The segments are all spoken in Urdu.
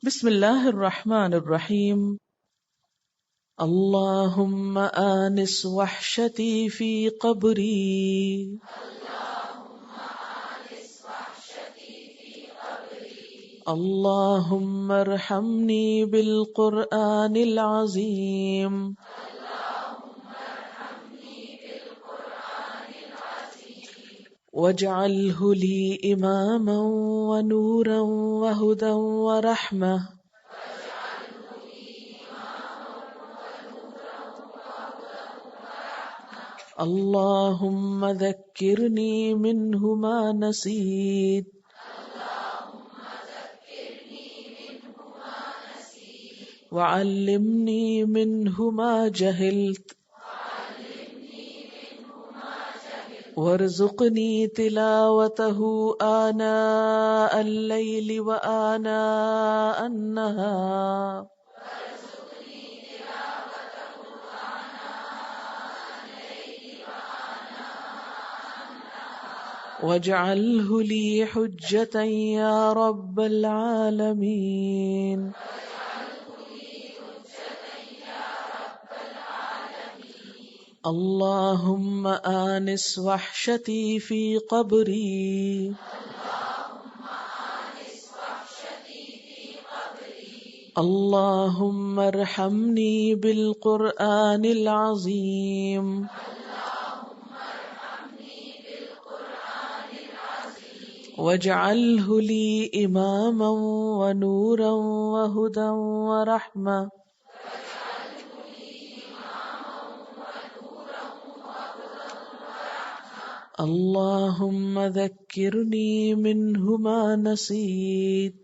بسم اللہ الرحمن الرحیم. اللہم آنس وحشتی فی قبری اللہم ارحمنی بالقرآن العظیم واجعلہ لی اماما ونورا وہدی ورحمہ اللہم ذکرنی منہ ما نسیت وعلمنی منہ ما جہلت وارزقنی تلاوتہ آناء اللیل وآناء النہار واجعلہ لی حجتا یا رب العالمین. اللہم آنس وحشتی فی قبری اللہم ارحمنی بالقرآن العظیم واجعلہ لی اماما ونورا وہدی ورحمہ اللہم ذکرنی منہ ما نسیت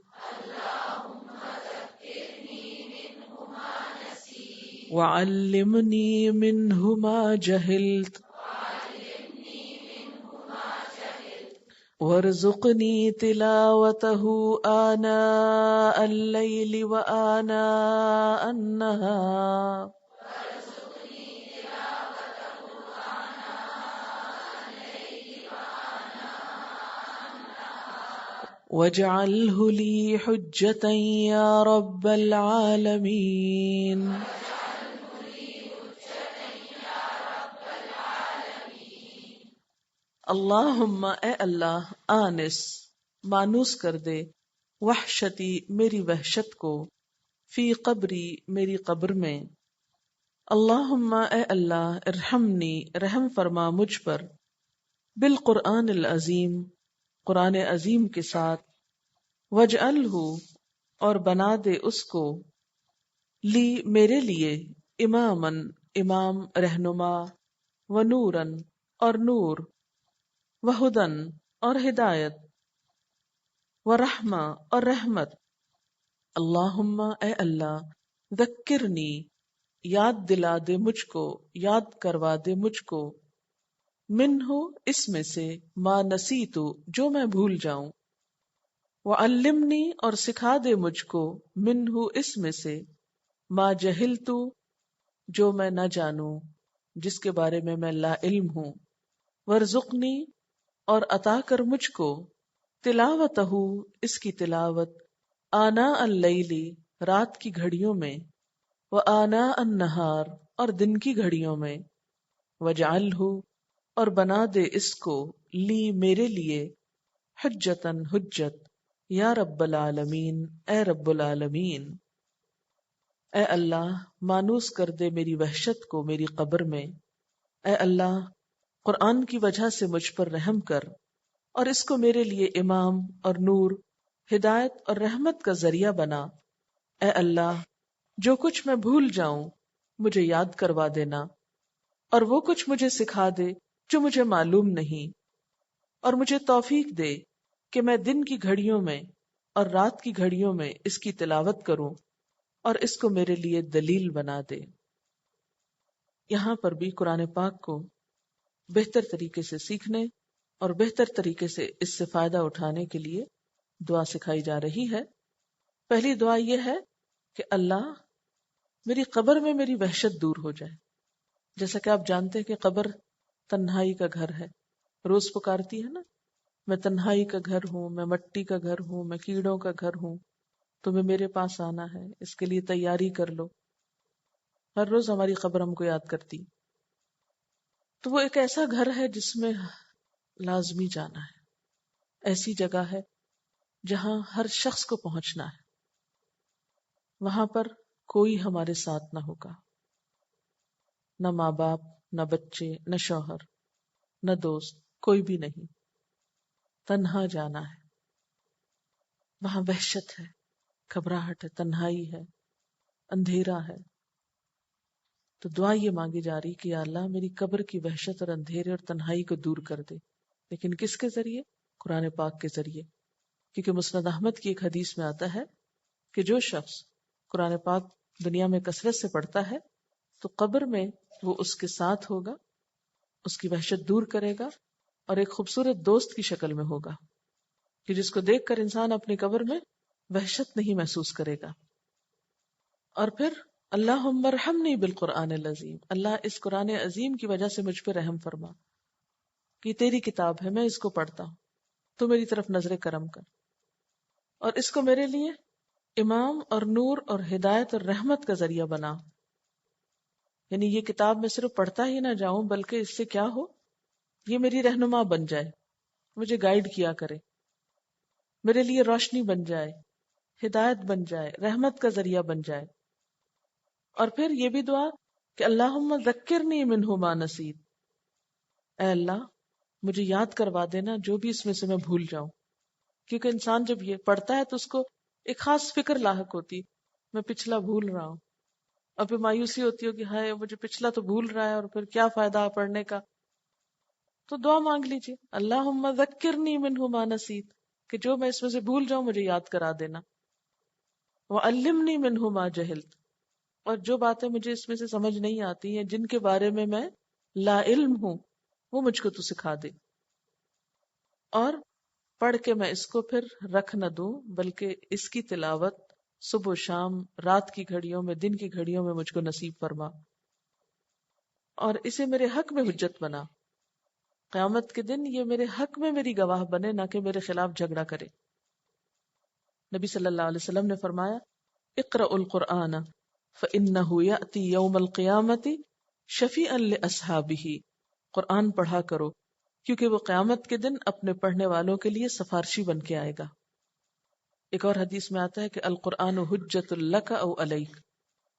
وعلمنی منہ ما جہلت وارزقنی تلاوتہ آناء اللیل وآناء النہار واجعلہ لی حجتا یا رب العالمین. اللہم اے اللہ آنس مانوس کر دے وحشتی میری وحشت کو فی قبری میری قبر میں اللہم اے اللہ ارحمنی رحم فرما مجھ پر بالقرآن العظیم قرآن عظیم کے ساتھ وجعلہ اور بنا دے اس کو لی میرے لیے امامن امام رہنما ونورن اور نور وہدن اور ہدایت ورحمہ اور رحمت اللہم اے اللہ ذکرنی یاد دلا دے مجھ کو یاد کروا دے مجھ کو منہ اس میں سے ما نسیتو جو میں بھول جاؤں وعلمنی اور سکھا دے مجھ کو منہ اس میں سے ما جہلتو جو میں نہ جانوں جس کے بارے میں لا علم ہوں وارزقنی اور عطا کر مجھ کو تلاوتہ اس کی تلاوت آناء اللیل رات کی گھڑیوں میں وآناء النہار اور دن کی گھڑیوں میں وجعلہ اور بنا دے اس کو لی میرے لیے حجتاً حجت یا رب العالمین اے رب العالمین. اے اللہ مانوس کر دے میری وحشت کو میری قبر میں. اے اللہ قرآن کی وجہ سے مجھ پر رحم کر اور اس کو میرے لیے امام اور نور ہدایت اور رحمت کا ذریعہ بنا. اے اللہ جو کچھ میں بھول جاؤں مجھے یاد کروا دینا اور وہ کچھ مجھے سکھا دے جو مجھے معلوم نہیں اور مجھے توفیق دے کہ میں دن کی گھڑیوں میں اور رات کی گھڑیوں میں اس کی تلاوت کروں اور اس کو میرے لیے دلیل بنا دے. یہاں پر بھی قرآن پاک کو بہتر طریقے سے سیکھنے اور بہتر طریقے سے اس سے فائدہ اٹھانے کے لیے دعا سکھائی جا رہی ہے. پہلی دعا یہ ہے کہ اللہ میری قبر میں میری وحشت دور ہو جائے. جیسا کہ آپ جانتے ہیں کہ قبر تنہائی کا گھر ہے. روز پکارتی ہے نا، میں تنہائی کا گھر ہوں، میں مٹی کا گھر ہوں، میں کیڑوں کا گھر ہوں. تمہیں میرے پاس آنا ہے، اس کے لیے تیاری کر لو. ہر روز ہماری خبر ہم کو یاد کرتی. تو وہ ایک ایسا گھر ہے جس میں لازمی جانا ہے، ایسی جگہ ہے جہاں ہر شخص کو پہنچنا ہے. وہاں پر کوئی ہمارے ساتھ نہ ہوگا، نہ ماں باپ، نہ بچے، نہ شوہر، نہ دوست، کوئی بھی نہیں. تنہا جانا ہے. وہاں وحشت ہے، گھبراہٹ ہے، تنہائی ہے، اندھیرا ہے. تو دعا یہ مانگی جا رہی کہ یا اللہ میری قبر کی وحشت اور اندھیرے اور تنہائی کو دور کر دے. لیکن کس کے ذریعے؟ قرآن پاک کے ذریعے. کیونکہ مسند احمد کی ایک حدیث میں آتا ہے کہ جو شخص قرآن پاک دنیا میں کثرت سے پڑھتا ہے تو قبر میں وہ اس کے ساتھ ہوگا، اس کی وحشت دور کرے گا، اور ایک خوبصورت دوست کی شکل میں ہوگا کہ جس کو دیکھ کر انسان اپنی قبر میں وحشت نہیں محسوس کرے گا. اور پھر اللہم ارحمنی بالقرآن العظیم، اللہ اس قرآن عظیم کی وجہ سے مجھ پہ رحم فرما کہ یہ تیری کتاب ہے، میں اس کو پڑھتا ہوں، تو میری طرف نظر کرم کر، اور اس کو میرے لیے امام اور نور اور ہدایت اور رحمت کا ذریعہ بنا. یعنی یہ کتاب میں صرف پڑھتا ہی نہ جاؤں بلکہ اس سے کیا ہو، یہ میری رہنما بن جائے، مجھے گائیڈ کیا کرے، میرے لیے روشنی بن جائے، ہدایت بن جائے، رحمت کا ذریعہ بن جائے. اور پھر یہ بھی دعا کہ اللہم ذکرنی منہ ما نسیت، اے اللہ مجھے یاد کروا دینا جو بھی اس میں سے میں بھول جاؤں. کیونکہ انسان جب یہ پڑھتا ہے تو اس کو ایک خاص فکر لاحق ہوتی، میں پچھلا بھول رہا ہوں، اور پھر مایوسی ہوتی ہو کہ ہائے مجھے پچھلا تو بھول رہا ہے اور پھر کیا فائدہ پڑھنے کا. تو دعا مانگ لیجیے اللہم ذکرنی منہ ما نسیت، کہ جو میں اس میں سے بھول جاؤں مجھے یاد کرا دینا. وعلمنی منہ ما جہلت، اور جو باتیں مجھے اس میں سے سمجھ نہیں آتی ہیں، جن کے بارے میں لا علم ہوں، وہ مجھ کو تو سکھا دے. اور پڑھ کے میں اس کو پھر رکھ نہ دوں بلکہ اس کی تلاوت صبح و شام، رات کی گھڑیوں میں، دن کی گھڑیوں میں مجھ کو نصیب فرما، اور اسے میرے حق میں حجت بنا. قیامت کے دن یہ میرے حق میں میری گواہ بنے، نہ کہ میرے خلاف جھگڑا کرے. نبی صلی اللہ علیہ وسلم نے فرمایا اقرأ القرآن فإنه يأتي يوم القیامة شفیعا لأصحابہ، قرآن پڑھا کرو کیونکہ وہ قیامت کے دن اپنے پڑھنے والوں کے لیے سفارشی بن کے آئے گا. ایک اور حدیث میں آتا ہے کہ القرآن حجت لک او علیک،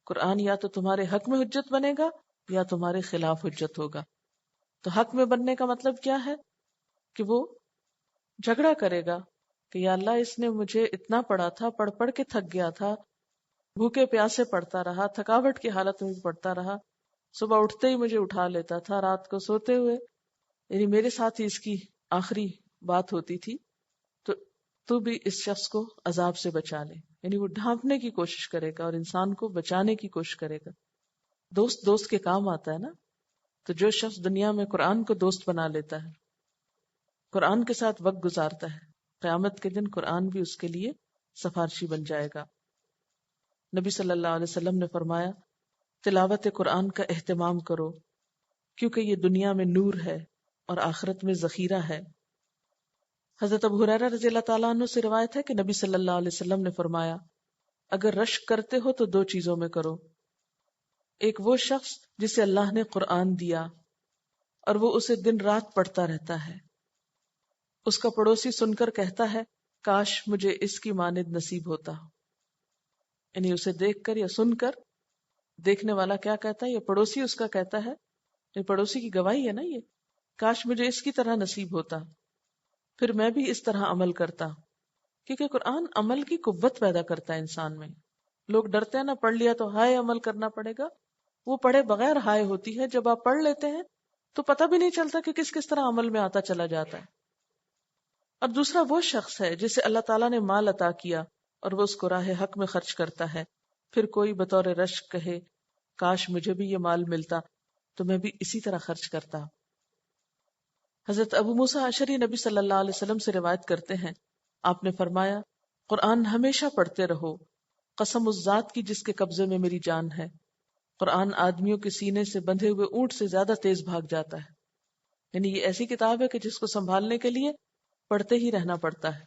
قرآن یا تو تمہارے حق میں حجت بنے گا یا تمہارے خلاف حجت ہوگا. تو حق میں بننے کا مطلب کیا ہے؟ کہ وہ جھگڑا کرے گا کہ یا اللہ اس نے مجھے اتنا پڑھا تھا، پڑھ پڑھ کے تھک گیا تھا، بھوکے پیاسے پڑھتا رہا، تھکاوٹ کی حالت میں بھی پڑھتا رہا، صبح اٹھتے ہی مجھے اٹھا لیتا تھا، رات کو سوتے ہوئے، یعنی میرے ساتھ ہی اس کی آخری بات ہوتی تھی، تو بھی اس شخص کو عذاب سے بچا لے. یعنی وہ ڈھانپنے کی کوشش کرے گا اور انسان کو بچانے کی کوشش کرے گا. دوست دوست کے کام آتا ہے نا. تو جو شخص دنیا میں قرآن کو دوست بنا لیتا ہے، قرآن کے ساتھ وقت گزارتا ہے، قیامت کے دن قرآن بھی اس کے لیے سفارشی بن جائے گا. نبی صلی اللہ علیہ وسلم نے فرمایا تلاوت قرآن کا اہتمام کرو کیونکہ یہ دنیا میں نور ہے اور آخرت میں ذخیرہ ہے. حضرت ابو ہریرہ رضی اللہ تعالیٰ عنہ سے روایت ہے کہ نبی صلی اللہ علیہ وسلم نے فرمایا اگر رشک کرتے ہو تو 2 چیزوں میں کرو. ایک وہ شخص جسے اللہ نے قرآن دیا اور وہ اسے دن رات پڑھتا رہتا ہے، اس کا پڑوسی سن کر کہتا ہے کاش مجھے اس کی مانند نصیب ہوتا. یعنی اسے دیکھ کر یا سن کر دیکھنے والا کیا کہتا ہے، یا پڑوسی اس کا کہتا ہے، یہ پڑوسی کی گواہی ہے نا، یہ کاش مجھے اس کی طرح نصیب ہوتا، پھر میں بھی اس طرح عمل کرتا. کیونکہ قرآن عمل کی قوت پیدا کرتا ہے انسان میں. لوگ ڈرتے ہیں نا، پڑھ لیا تو ہائے عمل کرنا پڑے گا، وہ پڑھے بغیر ہائے ہوتی ہے. جب آپ پڑھ لیتے ہیں تو پتہ بھی نہیں چلتا کہ کس کس طرح عمل میں آتا چلا جاتا ہے. اور دوسرا وہ شخص ہے جسے اللہ تعالیٰ نے مال عطا کیا اور وہ اس کو راہ حق میں خرچ کرتا ہے، پھر کوئی بطور رشک کہے کاش مجھے بھی یہ مال ملتا تو میں بھی اسی طرح خرچ کرتا. حضرت ابو موسیٰ اشعری نبی صلی اللہ علیہ وسلم سے روایت کرتے ہیں، آپ نے فرمایا قرآن ہمیشہ پڑھتے رہو، قسم اس ذات کی جس کے قبضے میں میری جان ہے، قرآن آدمیوں کے سینے سے بندھے ہوئے اونٹ سے زیادہ تیز بھاگ جاتا ہے. یعنی یہ ایسی کتاب ہے کہ جس کو سنبھالنے کے لیے پڑھتے ہی رہنا پڑتا ہے.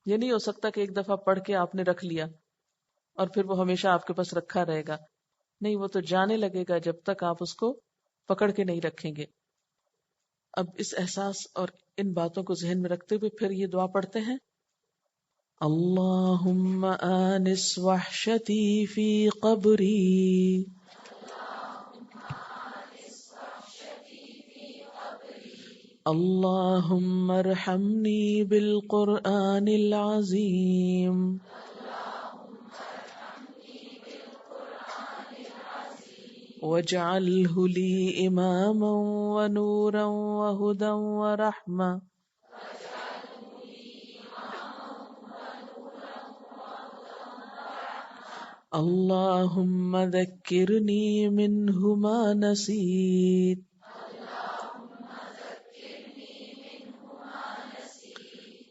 یہ نہیں ہو سکتا کہ ایک دفعہ پڑھ کے آپ نے رکھ لیا اور پھر وہ ہمیشہ آپ کے پاس رکھا رہے گا. نہیں، وہ تو جانے لگے گا جب تک آپ اس کو پکڑ کے نہیں رکھیں گے. اب اس احساس اور ان باتوں کو ذہن میں رکھتے ہوئے پھر یہ دعا پڑھتے ہیں. اللہم آنس وحشتی فی قبری اللہم ارحمنی بالقرآن العظیم واجعلہ لی اماما ونورا وہدا ورحمہ اللہم ذکرنی منہ ما نسیت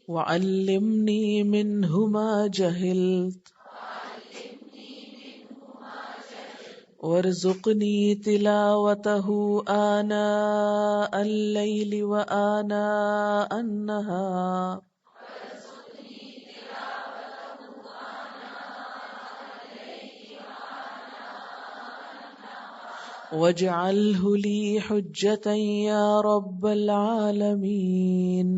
وعلمنی منہ ما جہلت وارزقنی تلاوتہ آناء اللیل وآناء النہار واجعلہ لی حجتا یا رب العالمین.